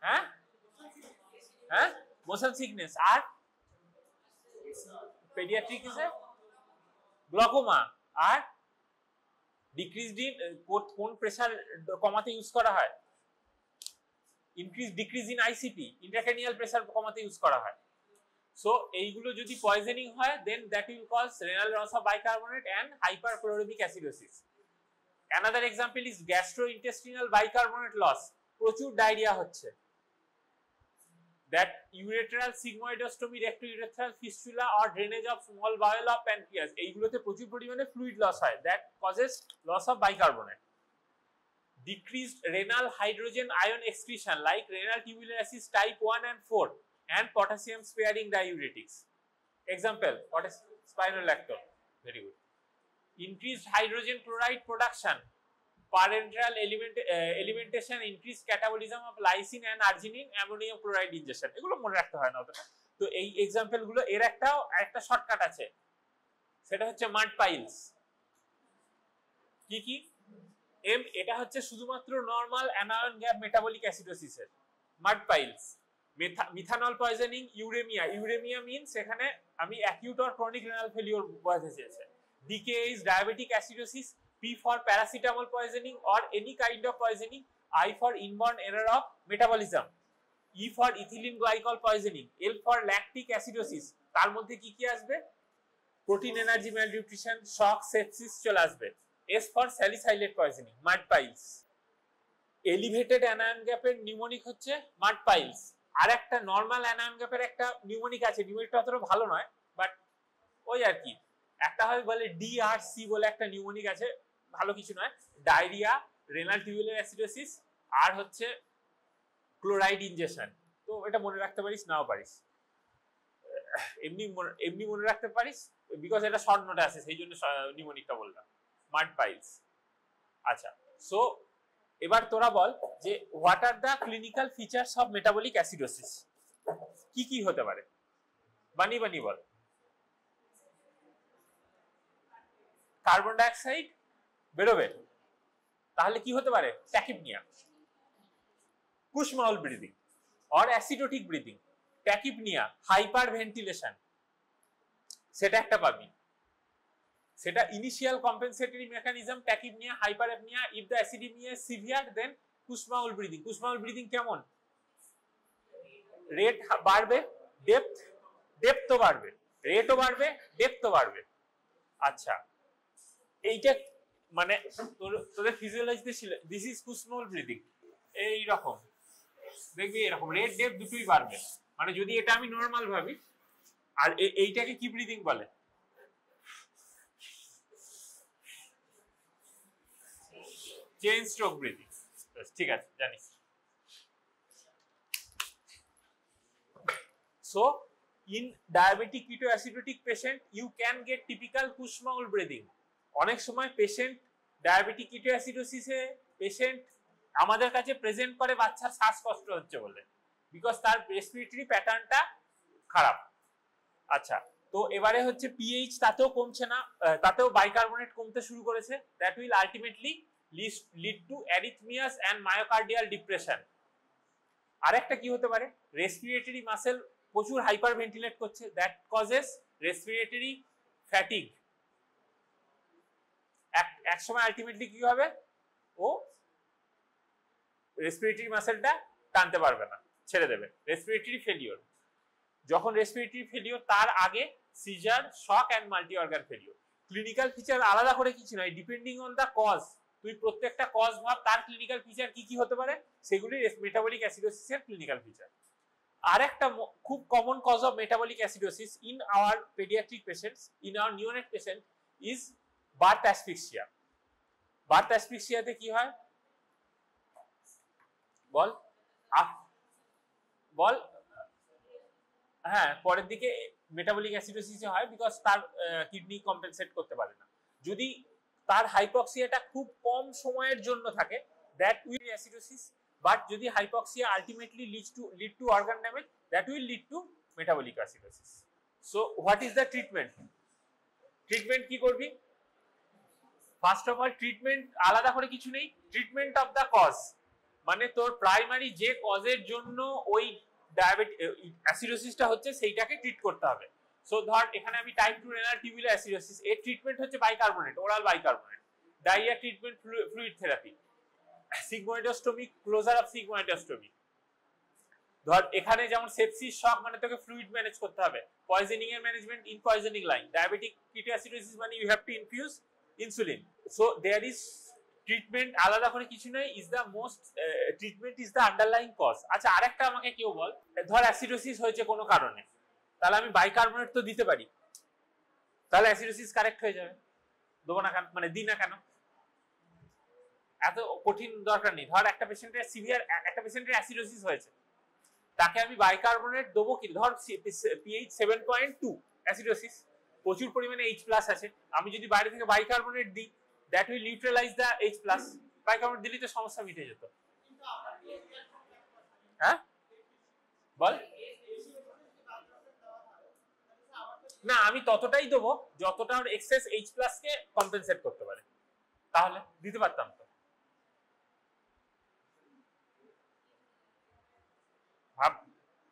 হ্যাঁ হ্যাঁ, মোশন সিকনেস। আর পেডিয়াট্রিক্সে গ্লুকোমা। আর ডিক্রিজড ইন কোন প্রেসার কমাতে ইউজ করা হয়? Decrease in ICP, intracranial pressure কমাতে ইউজ করা হয়। সো এইগুলো যদি পয়জনিং হয় then that will cause renal loss of bicarbonate and hyperchloraemic acidosis. Another example is gastrointestinal bicarbonate loss, প্রচুর ডায়রিয়া হচ্ছে। That urethral sigmoidostomy, rectourethral fistula or drainage of small bowel of pancreas, এইগুলোতে প্রচুর পরিমাণে ফ্লুইড লস হয়, that causes loss of bicarbonate. Decreased renal hydrogen ion excretion like renal tubular acids type 1 and 4 and potassium sparing diuretics. Example, spironolactone. Very good. Increased hydrogen chloride production, parenteral alimentation, increased catabolism of lysine and arginine, ammonium chloride ingestion. এগুলো মনে রাখতে হয় না অতটা। তো এই এক্সাম্পল গুলো এর একটা শর্টকাট আছে, সেটা হচ্ছে মাড পাইলস। কি কি? এটা হচ্ছে শুধুমাত্র নরমাল অ্যানায়ন গ্যাপ মেটাবলিক অ্যাসিডোসিসের। Mud piles, methanol poisoning, uraemia. Uraemia means এখানে আমি acute or chronic renal failure বোঝাতে চেয়েছি। DK is diabetic acidosis, P for paracetamol poisoning or any kind of poisoning, I for inborn error of metabolism, E for ethylene glycol poisoning, L for lactic acidosis. তার মধ্যে কি কি আসবে? Protein energy malnutrition, shock, sepsis চলে আসবে। S for salicylate poisoning, mud piles. Elevated anion gap এর নিউমোনিক হচ্ছে mud piles। আর একটা নরমাল anion gap এর একটা নিউমোনিক আছে, নিউমোনিকটা অতটা ভালো নয় বাট ওই আর কি। একটা হয় বলে DRC বলে একটা নিউমোনিক আছে, ভালো কিছু নয়। ডায়রিয়া, রেনাল টিউবুলার অ্যাসিডোসিস আর হচ্ছে ক্লোরাইড ইনজেকশন। তো এটা মনে রাখতে পারিস, নাও পারিস, এমনি মনে রাখতে পারিস বিকজ এটা শর্ট নোটে আছে, সেই জন্য নিউমোনিকটা বললাম। মাড পাইলস। আচ্ছা, সো এবার তোরা বল যে what are the clinical features of metabolic acidosis, কি কি হতে পারে? বানি বল। কার্বন ডাইঅক্সাইড বেরোবে, তাহলে কি হতে পারে? Tachypnoea, Kussmaul breathing or acidotic breathing. Tachypnoea, hyperventilation, সেটা একটা পাবি। সেটা initial compensatory mechanism, tachypnoea, hyperpnoea. If the acidaemia is severe then Kussmaul breathing. Kussmaul breathing কেমন? রেট বাড়বে, ডেপথও বাড়বে, রেটও বাড়বে, ডেপথও বাড়বে। আচ্ছা, এইটা মানে তোদের ফিজিওলজিতে ছিল, দিস ইজ কুশমাউল ব্রিদিং। এই রকম দেখবি, এরকম রেট ডেপথ দুটোই বাড়বে। মানে যদি এটা আমি নরমাল ভাবি, আর এইটাকে কি ব্রিদিং বলে? Chain stroke breathing. ঠিক আছে, জানিস। So in diabetic ketoacidotic patient you can get typical Kussmaul breathing. অনেক সময় পেশেন্ট ডায়াবেটিক কিটোঅ্যাসিডোসিসে পেশেন্ট আমাদের কাছে প্রেজেন্ট করে বাচ্চার শ্বাসকষ্ট হচ্ছে বলে, বিকজ তার রেসপিরেটরি প্যাটার্নটা খারাপ। আচ্ছা, তো এবারে হচ্ছে পিএইচ তাতেও কমছে না, তাতেও বাইকার্বনেট কমতে শুরু করেছে। That will ultimately lead to arrhythmias and myocardial depression. আরেকটা কি হতে পারে, রেসপিরেটরি মাসেল প্রচুর হাইপার ভেন্টিলেট করছে, দ্যাট কজেস রেসপিরেটরি ফ্যাটিগ। এক সময় আলটিমেটলি কি হবে, ও রেসপিরেটরি মাসেলটা টানতে পারবে না, ছেড়ে দেবে, রেসপিরেটরি ফেলিওর। যখন রেসপিরেটরি ফেলিওর, তার আগে seizure, shock and multi organ failure. Clinical feature আলাদা করে কিছু নয়, ডিপেন্ডিং অন দা কজ। তুই প্রত্যেকটা কজ ভাব তার ক্লিনিক্যাল ফিচার কি কি হতে পারে, সেগুলি মেটাবলিক অ্যাসিডোসিসের ক্লিনিক্যাল ফিচার। আরেকটা খুব common cause of metabolic acidosis in our paediatric patients, in our neonate patient is birth asphyxia. Birth অ্যাসফিক্সিয়াতে কি হয় বল, বল। হ্যাঁ, পরের দিকে মেটাবলিক অ্যাসিডোসিস হয়, বিকজ তার কিডনি কম্পেনসেট করতে পারে না। যদি তার হাইপক্সিয়াটা খুব কম সময়ের জন্য থাকে, দ্যাট উইল অ্যাসিডোসিস। বাট যদি hypoxia ultimately lead to organ damage, that will lead to metabolic acidosis. So what is the treatment? Treatment কি করবি? ফার্স্ট অফ অল, ট্রিটমেন্ট আলাদা করে কিছু নেই, ট্রিটমেন্ট অফ দ্য কজ। মানে তোর প্রাইমারি যে কজের জন্য ওই অ্যাসিডোসিসটা হচ্ছে, সেইটাকে ট্রিট করতে হবে। সো ধর এখানে আমি টাইপ 2 রেনাল টিউবুলার অ্যাসিডোসিস, এর ট্রিটমেন্ট হচ্ছে bicarbonate, oral bicarbonate. Diarrhoea treatment fluid therapy, sigmoidostomy, closure of sigmoidostomy. ধর এখানে যেমন সেপসিস, শক, মানে তোকে ফ্লুইড ম্যানেজ করতে হবে। পয়জনিং এর management in poisoning line. Diabetic ketoacidosis মানে you have to infuse insulin. So there is treatment আলাদা করে কিছু নয়, is the most treatment is the underlying cause. আচ্ছা, আরেকটা আমাকে কেউ বল, ধর অ্যাসিডোসিস হয়েছে কোনো কারণে, তাহলে আমি বাইকার্বনেট তো দিতে পারি, তাহলে অ্যাসিডোসিস কারেক্ট হয়ে যাবে, দেবো না কেন, মানে দিই না কেন? এত কঠিন দরকার নেই। ধর একটা পেশেন্টের সিভিয়ার, একটা পেশেন্টের অ্যাসিডোসিস হয়েছে, তাকে আমি বাইকার্বনেট দেবো কি? ধর পিএইচ 7.2 অ্যাসিডোসিস, প্রচুর পরিমাণে H+ আছে, আমি যদি বাইরে থেকে বাইকার্বনেট দিই, that will neutralize the H+, bicarbonate দিলে তো সমস্যা মিটে যেত। হ্যাঁ বল। না, আমি ততটাই দেবো যতটা ওর এক্সেস H+ কে কম্পেনসেট করতে পারে, তাহলে দিতে পারতাম তো। ভাব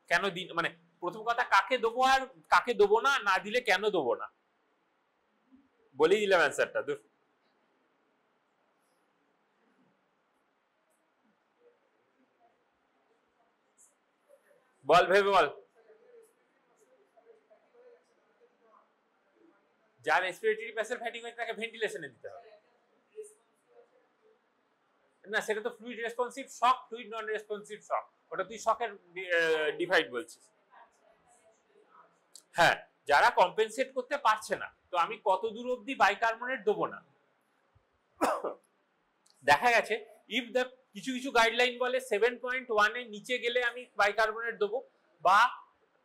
কেন দিন, মানে প্রথম কথা কাকে দেবো আর কাকে দেবো না, না দিলে কেন দেবো না, বলেই দিলাম অ্যান্সারটা। দূর, বল ভেবে বল। যার রেসপিরেটরি প্যাসেল ফ্যাটিং হয়েছে তাকে ভেন্টিলেশনে দিতে হবে। না, সেটা তো ফ্লুইড রেসপন্সিভ শক, ফ্লুইড নন রেসপন্সিভ শক, ওটা তুই শকের ডিভাইড বলছিস। হ্যাঁ, যারা কম্পেনসেট করতে পারছে না, তো আমি কত দূর অবধি বাইকার্বনেট দেবো না। দেখা গেছে ইফ দ্য কিছু কিছু গাইডলাইন বলে 7.1 এর নিচে গেলে আমি বাইকার্বনেট দেবো, বা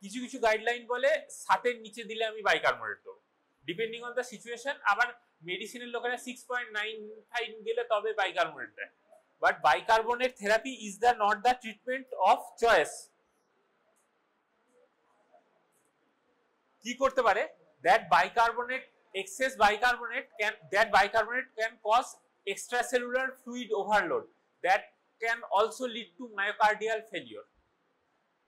কিছু কিছু গাইডলাইন বলে 7 এর নিচে দিলে আমি বাইকার্বনেট দেবো, ডিপেন্ডিং অন দ্য সিচুয়েশন। আবার মেডিসিনের লোকেরা 6.95 গেলে তবে বাইকার্বনেট দেয়। But bicarbonate therapy is the not the treatment of choice. কি করতে পারে? that bicarbonate, excess bicarbonate can cause extracellular fluid overload that can also lead to myocardial failure.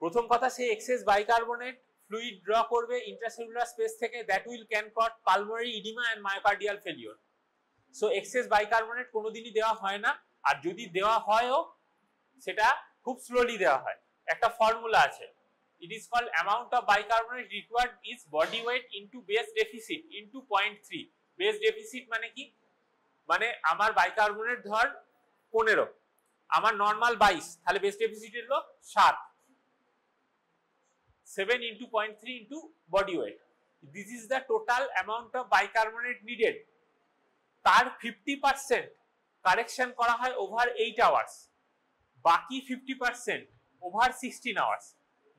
প্রথম কথা, সেই এক্সেস বাইকার্বনেট ফ্লুইড ড্র করবে ইন্ট্রাসেলুলার স্পেস থেকে, that will can cause pulmonary edema and myocardial failure. So excess bicarbonate কোনোদিনই দেওয়া হয় না, আর যদি দেওয়া হয়ও সেটা খুব স্লোলি দেওয়া হয়। একটা ফর্মুলা আছে, it is called amount of bicarbonate required is body weight into base deficit into 0.3. base deficit মানে কি? মানে আমার বাইকার্বনেট ধর 15, আমার নরমাল 22, তাহলে বেস ডেফিসিট হলো 7, 7 into 0.3 into body weight. This is the total amount of bicarbonate needed. তার 50% কারেকশন করা হয় ওভার 8 আওয়ার্স, বাকি 50% ওভার 16 আওয়ার্স।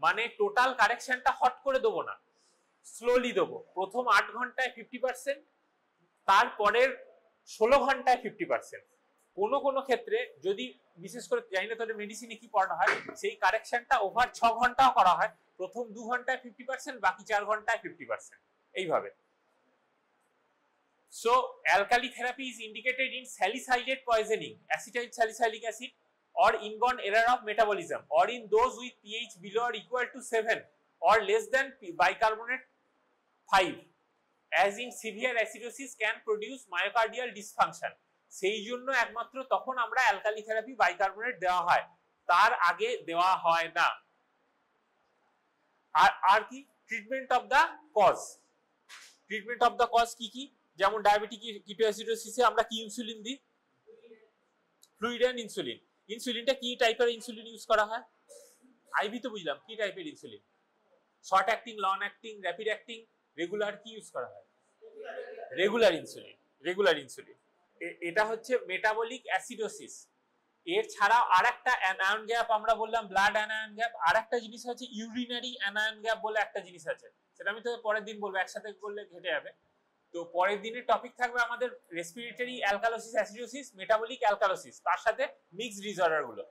মানে টোটাল কারেকশনটা হট করে দেবো না, স্লোলি দেবো। প্রথম 8 ঘন্টায় 50%, তারপরের 16 ঘন্টায় 50%। কোনো কোনো ক্ষেত্রে যদি, বিশেষ করে জানি না তোদের মেডিসিনে কি পড়ানো হয়, সেই কারেকশনটা ওভার 6 ঘন্টাও করা হয়। প্রথম 2 ঘন্টায় 50%, বাকি 4 ঘন্টায় 50%। এইভাবে। So alkali therapy is indicated in salicylate poisoning, acetyl salicylic acid, or inborn error of metabolism, or in those with pH below or equal to 7 or less than bicarbonate 5, as in severe acidosis can produce myocardial dysfunction. সেই জন্য একমাত্র তখন আমরা অ্যালকালি থেরাপি বাইকার্বনেট দেওয়া হয়, তার আগে দেওয়া হয় না। আর কি treatment of the cause, treatment of the cause কি কি, যেমন ডায়াবেটিক কিটোঅ্যাসিডোসিসে আমরা কি ইনসুলিন দিই, ফ্লুইড এন্ড ইনসুলিন। ইনসুলিনটা কি টাইপের ইনসুলিন ইউজ করা হয়, আইভি তো বুঝলাম, কি টাইপের insulin, short acting, long acting, rapid acting, regular, কি ইউজ করা হয়, রেগুলার ইনসুলিন, রেগুলার ইনসুলিন। এটা হচ্ছে মেটাবলিক অ্যাসিডোসিস। এর ছাড়াও আরেকটা অ্যানায়ন গ্যাপ আমরা বললাম, ব্লাড অ্যানায়ন গ্যাপ, আরেকটা জিনিস হচ্ছে ইউরিনারি অ্যানায়ন গ্যাপ বলে একটা জিনিস আছে, সেটা আমি তো পরের দিন বলবো, একসাথে করলে ঘেটে যাবে। তো পরের দিনের টপিক থাকবে আমাদের respiratory alkalosis, acidosis, metabolic alkalosis, তার সাথে মিক্সড ডিসঅর্ডার গুলো।